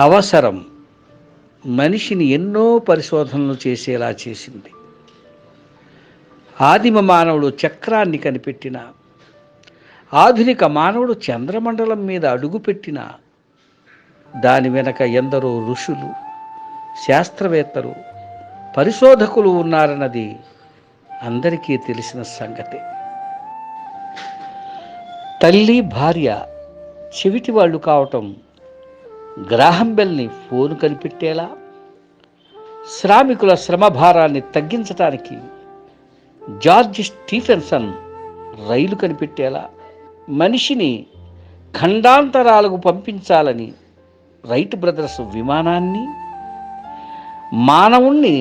అవసరం మనిషిని ఎన్నో పరిశోధనలు చేసేలా చేసింది. ఆదిమ మానవుడు చక్రాన్ని కనిపెట్టిన, ఆధునిక మానవుడు చంద్రమండలం మీద అడుగుపెట్టిన దాని వెనక ఎందరో ఋషులు, శాస్త్రవేత్తలు, పరిశోధకులు ఉన్నారన్నది అందరికీ తెలిసిన సంగతే. తల్లి భార్య చెవిటి వాళ్ళు కావటం గ్రాహం బెల్ని ఫోన్ కనిపెట్టేలా, శ్రామికుల శ్రమభారాన్ని తగ్గించటానికి జార్జ్ స్టీఫెన్సన్ రైలు కనిపెట్టేలా, మనిషిని ఖండాంతరాలకు పంపించాలని రైట్ బ్రదర్స్ విమానాన్ని, మానవుణ్ణి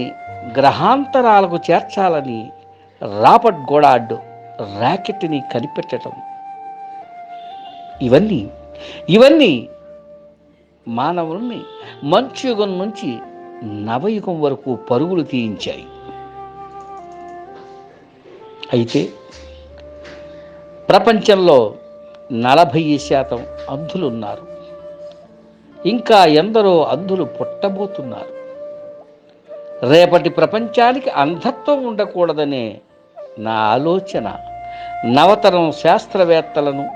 గ్రహాంతరాలకు చేర్చాలని రాబర్ట్ గోడార్డ్ ర్యాకెట్ని కనిపెట్టడం, ఇవన్నీ మానవుల్ని మంచుయుగం నుంచి నవయుగం వరకు పరుగులు తీయించాయి. అయితే ప్రపంచంలో 40% అంధులున్నారు. ఇంకా ఎందరో అంధులు పుట్టబోతున్నారు. రేపటి ప్రపంచానికి అంధత్వం ఉండకూడదనే నా ఆలోచన నవతరం శాస్త్రవేత్తలను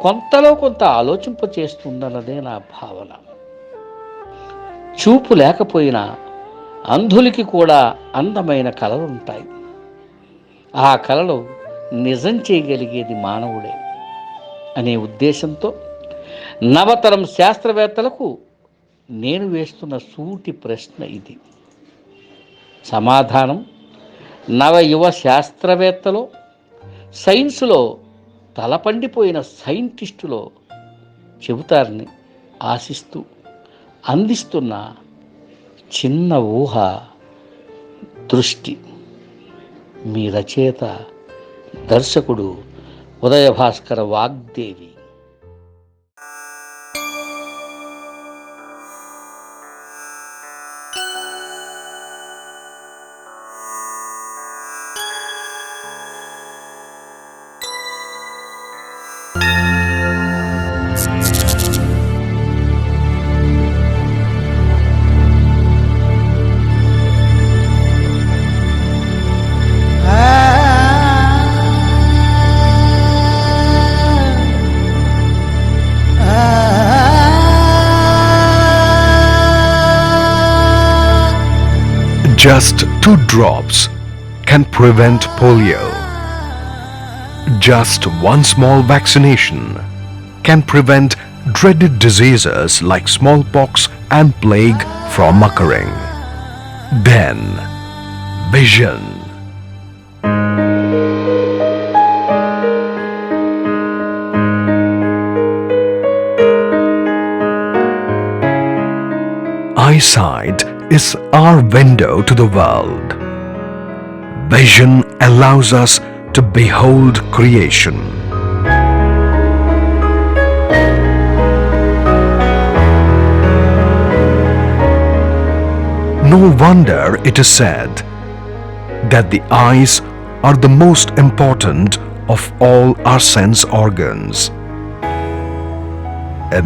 కొంతలో కొంత ఆలోచింపచేస్తుందన్నదే నా భావన. చూపు లేకపోయినా అంధులకి కూడా అందమైన కళలు ఉంటాయి. ఆ కళలు నిజం చేయగలిగేది మానవుడే అనే ఉద్దేశంతో నవతరం శాస్త్రవేత్తలకు నేను వేస్తున్న సూటి ప్రశ్న ఇది. సమాధానం నవయువ శాస్త్రవేత్తలో, సైన్సులో తలపండిపోయిన సైంటిస్టులో చెబుతారని ఆశిస్తూ అందిస్తున్న చిన్న ఊహ దృష్టి. మీ రచయిత, దర్శకుడు ఉదయభాస్కర Vagdevi. Just 2 drops can prevent polio. Just one small vaccination can prevent dreaded diseases like smallpox and plague from occurring. Then, vision. Eyesight is our window to the world. Vision allows us to behold creation. No wonder it is said that the eyes are the most important of all our sense organs.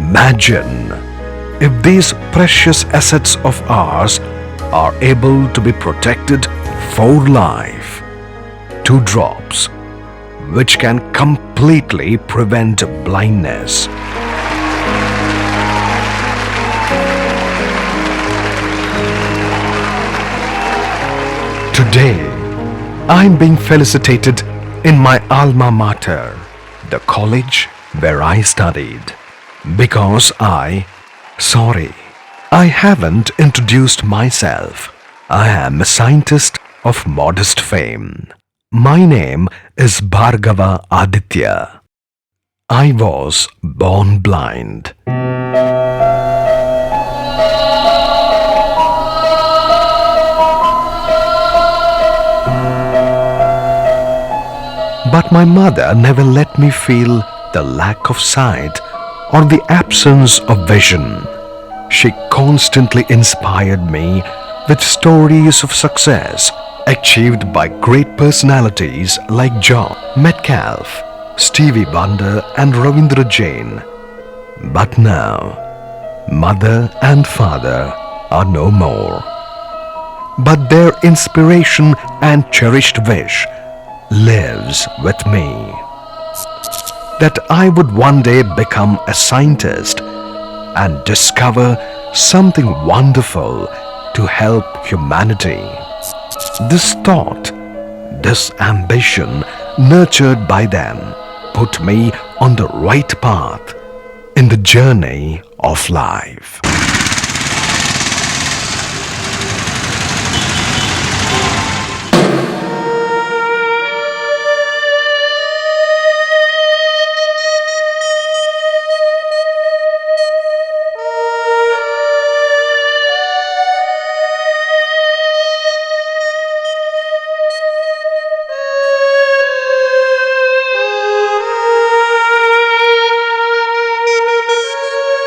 Imagine if these precious assets of ours are able to be protected for life. 2 drops, which can completely prevent blindness. Today, I am being felicitated in my alma mater, the college where I studied, because I haven't introduced myself. I am a scientist of modest fame. My name is Bhargava Aditya. I was born blind. But my mother never let me feel the lack of sight or the absence of vision. She constantly inspired me with stories of success achieved by great personalities like John Metcalfe, Stevie Wonder and Ravindra Jain. But now, Mother and father are no more, but their inspiration and cherished wish lives with me, that I would one day become a scientist and discover something wonderful to help humanity. This thought, this ambition nurtured by them put me on the right path in the journey of life.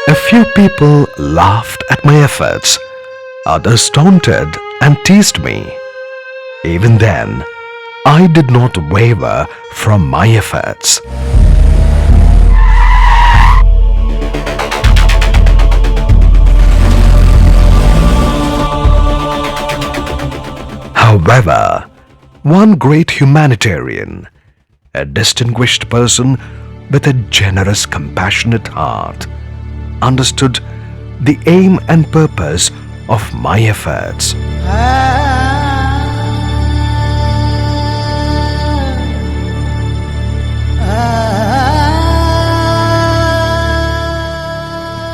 A few people laughed at my efforts, others taunted and teased me. Even then, I did not waver from my efforts. However, one great humanitarian, a distinguished person with a generous, compassionate heart, understood the aim and purpose of my efforts.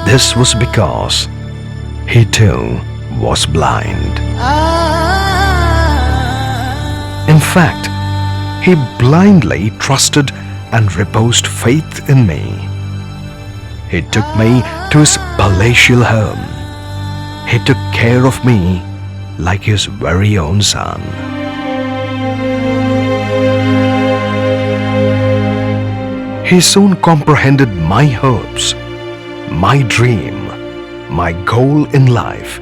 This was because he too was blind. In fact, he blindly trusted and reposed faith in me. He took me to his palatial home. He took care of me like his very own son. He soon comprehended my hopes, my dream, my goal in life,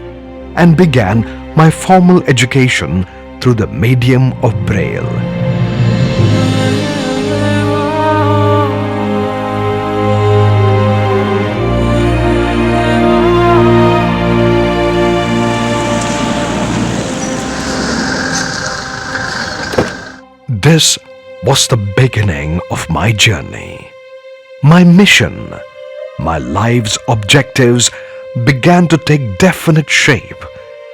and began my formal education through the medium of Braille. This was the beginning of my journey. My mission, my life's objectives began to take definite shape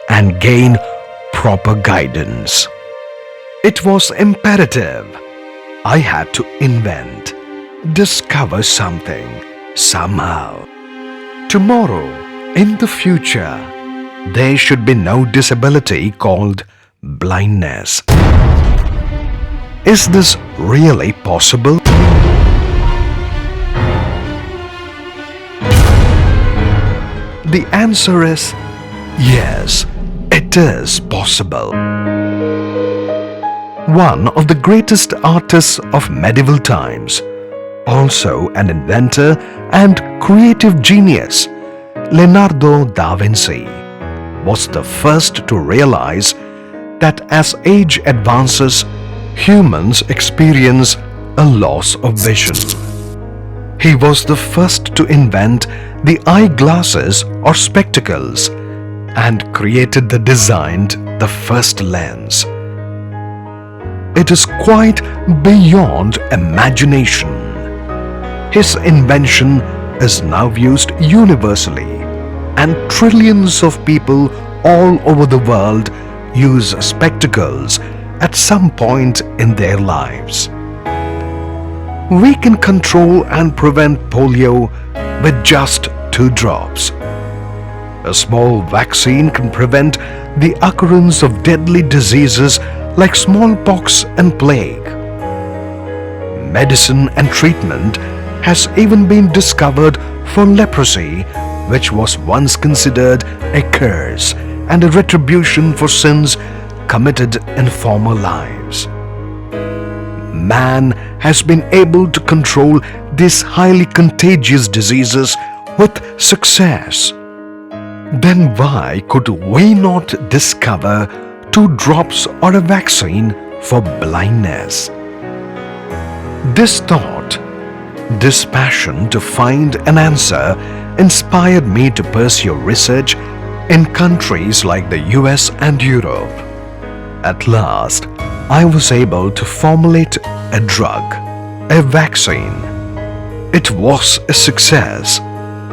and gain proper guidance. It was imperative. I had to invent, discover something, somehow. Tomorrow, in the future, there should be no disability called blindness. Is this really possible? The answer is yes, it is possible. One of the greatest artists of medieval times, also an inventor and creative genius, Leonardo da Vinci, was the first to realize that as age advances, humans experience a loss of vision. He was the first to invent the eyeglasses or spectacles and created the first lens. It is quite beyond imagination. His invention is now used universally, and trillions of people all over the world use spectacles at some point in their lives. We can control and prevent polio with just 2 drops. A small vaccine can prevent the occurrence of deadly diseases like smallpox and plague. Medicine and treatment has even been discovered for leprosy, which was once considered a curse and a retribution for sins committed in former lives. Man has been able to control these highly contagious diseases with success. Then why could we not discover 2 drops or a vaccine for blindness? This thought, this passion to find an answer inspired me to pursue research in countries like the US and Europe. At last, I was able to formulate a drug, a vaccine. It was a success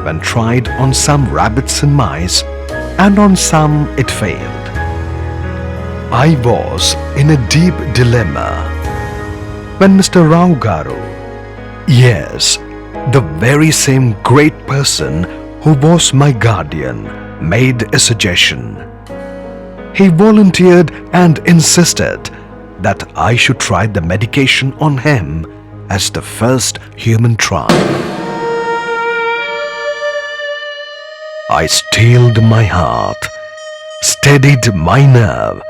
when tried on some rabbits and mice, and on some it failed. I was in a deep dilemma when Mr. Rao Garu, yes, the very same great person who was my guardian, made a suggestion. He volunteered and insisted that I should try the medication on him as the first human trial. I steeled my heart, steadied my nerve,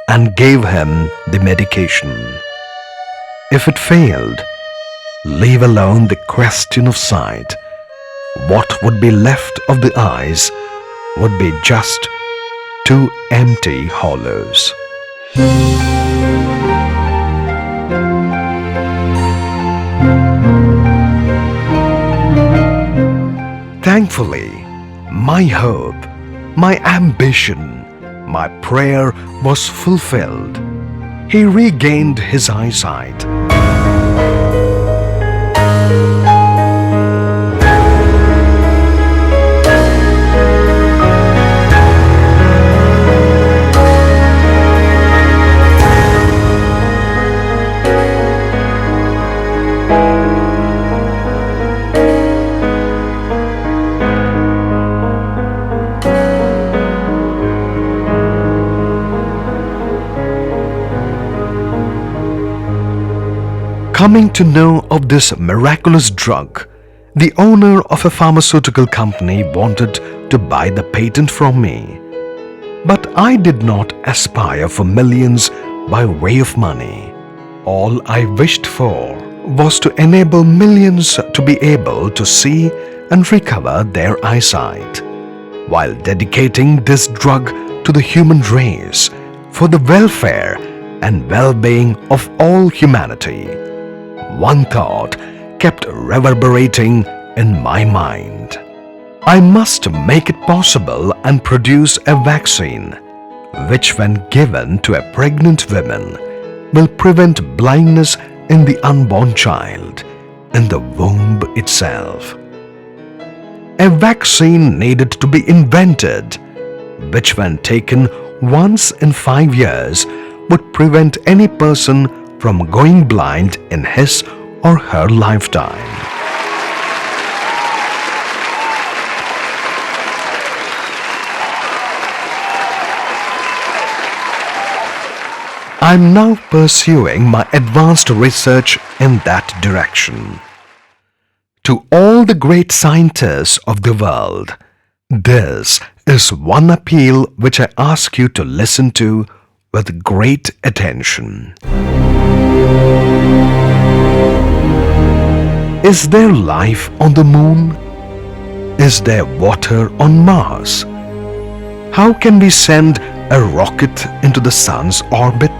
and gave him the medication. If it failed, leave alone the question of sight. What would be left of the eyes would be just two empty hollows. Thankfully, my hope, my ambition, my prayer was fulfilled. He regained his eyesight. Coming to know of this miraculous drug, the owner of a pharmaceutical company wanted to buy the patent from me. But I did not aspire for millions by way of money. All I wished for was to enable millions to be able to see and recover their eyesight, while dedicating this drug to the human race for the welfare and well-being of all humanity. One thought kept reverberating in my mind. I must make it possible and produce a vaccine which, when given to a pregnant woman, will prevent blindness in the unborn child in the womb itself. A vaccine needed to be invented which, when taken once in 5 years, would prevent any person from going blind in his or her lifetime. I'm now pursuing my advanced research in that direction. To all the great scientists of the world, this is one appeal which I ask you to listen to with great attention. Is there life on the moon? Is there water on Mars? How can we send a rocket into the sun's orbit?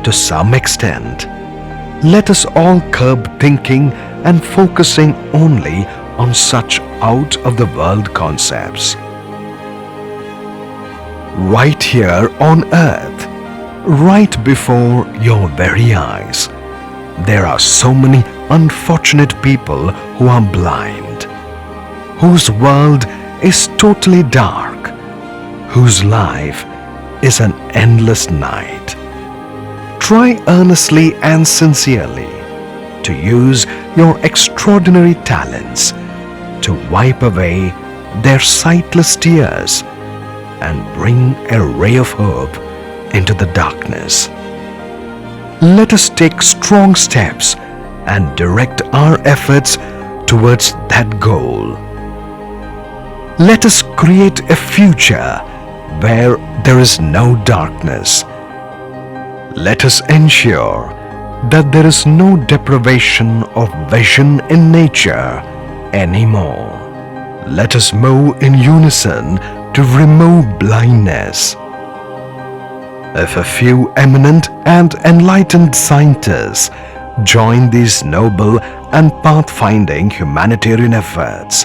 To some extent, let us all curb thinking and focusing only on such out-of-the-world concepts. Right here on earth, right before your very eyes, there are so many unfortunate people who are blind, whose world is totally dark, whose life is an endless night. Try earnestly and sincerely to use your extraordinary talents to wipe away their sightless tears and bring a ray of hope into the darkness. Let us take strong steps and direct our efforts towards that goal. Let us create a future where there is no darkness. Let us ensure that there is no deprivation of vision in nature anymore. Let us move in unison to remove blindness. If a few eminent and enlightened scientists join these noble and pathfinding humanitarian efforts,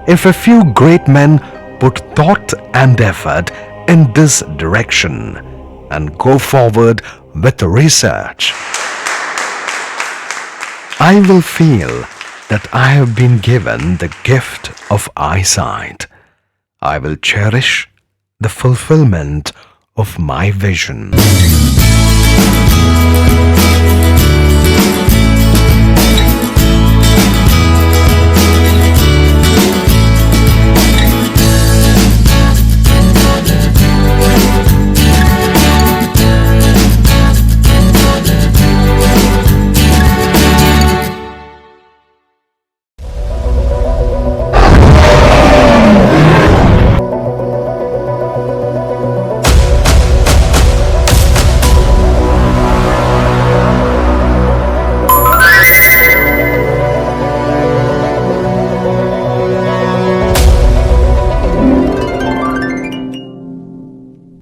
if a few great men put thought and effort in this direction and go forward with research, I will feel that I have been given the gift of eyesight. I will cherish the fulfillment of my vision.